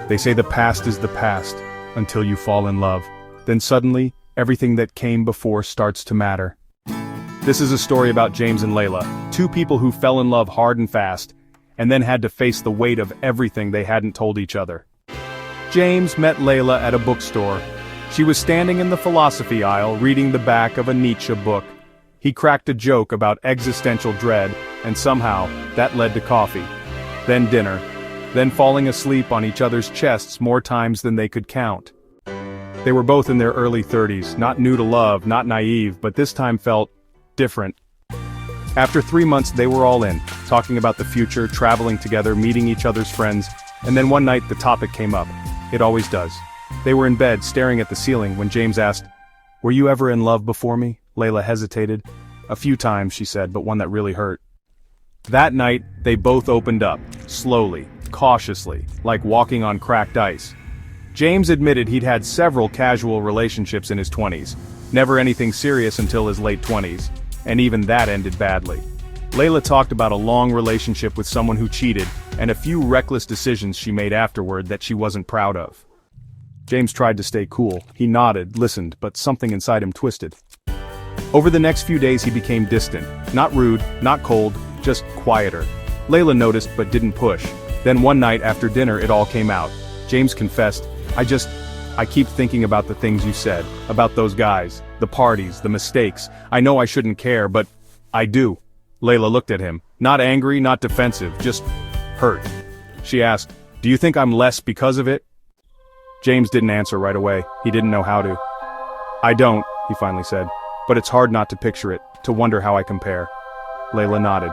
They say the past is the past, until you fall in love. Then suddenly, everything that came before starts to matter. This is a story about James and Leila, two people who fell in love hard and fast, and then had to face the weight of everything they hadn't told each other. James met Leila at a bookstore. She was standing in the philosophy aisle reading the back of a Nietzsche book. He cracked a joke about existential dread, and somehow, that led to coffee. Then dinner. Then falling asleep on each other's chests more times than they could count. They were both in their early 30s, not new to love, not naive, but this time felt different. After 3 months they were all in, talking about the future, traveling together, meeting each other's friends, and then one night the topic came up. It always does. They were in bed, staring at the ceiling, when James asked, "Were you ever in love before me?" Leila hesitated. "A few times," she said, "but one that really hurt." That night, they both opened up, slowly, cautiously, like walking on cracked ice. James admitted he'd had several casual relationships in his 20s, never anything serious until his late 20s, and even that ended badly. Leila talked about a long relationship with someone who cheated, and a few reckless decisions she made afterward that she wasn't proud of. James tried to stay cool. He nodded, listened, but something inside him twisted. Over the next few days he became distant, not rude, not cold, just quieter. Leila noticed but didn't push. Then one night after dinner it all came out. James confessed, I keep thinking about the things you said, about those guys, the parties, the mistakes. I know I shouldn't care, but I do." Leila looked at him, not angry, not defensive, just hurt. She asked, "Do you think I'm less because of it?" James didn't answer right away. He didn't know how to. "I don't," he finally said, "but it's hard not to picture it, to wonder how I compare." Leila nodded.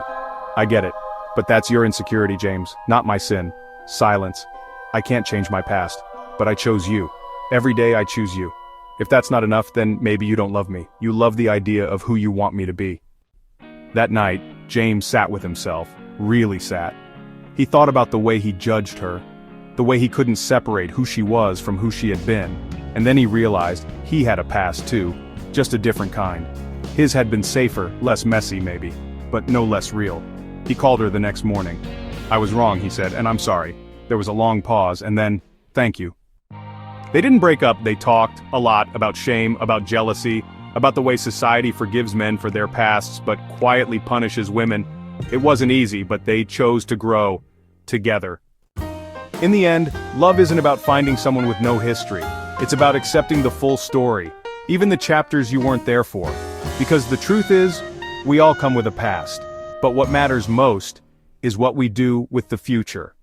"I get it. But that's your insecurity, James, not my sin." Silence. "I can't change my past. But I chose you. Every day I choose you. If that's not enough, then maybe you don't love me. You love the idea of who you want me to be." That night, James sat with himself, really sat. He thought about the way he judged her, the way he couldn't separate who she was from who she had been, and then he realized he had a past too, just a different kind. His had been safer, less messy maybe, but no less real. He called her the next morning. "I was wrong," he said, "and I'm sorry." There was a long pause, and then, "Thank you." They didn't break up. They talked a lot about shame, about jealousy, about the way society forgives men for their pasts but quietly punishes women. It wasn't easy, but they chose to grow together. In the end, love isn't about finding someone with no history. It's about accepting the full story, even the chapters you weren't there for. Because the truth is, we all come with a past. But what matters most is what we do with the future.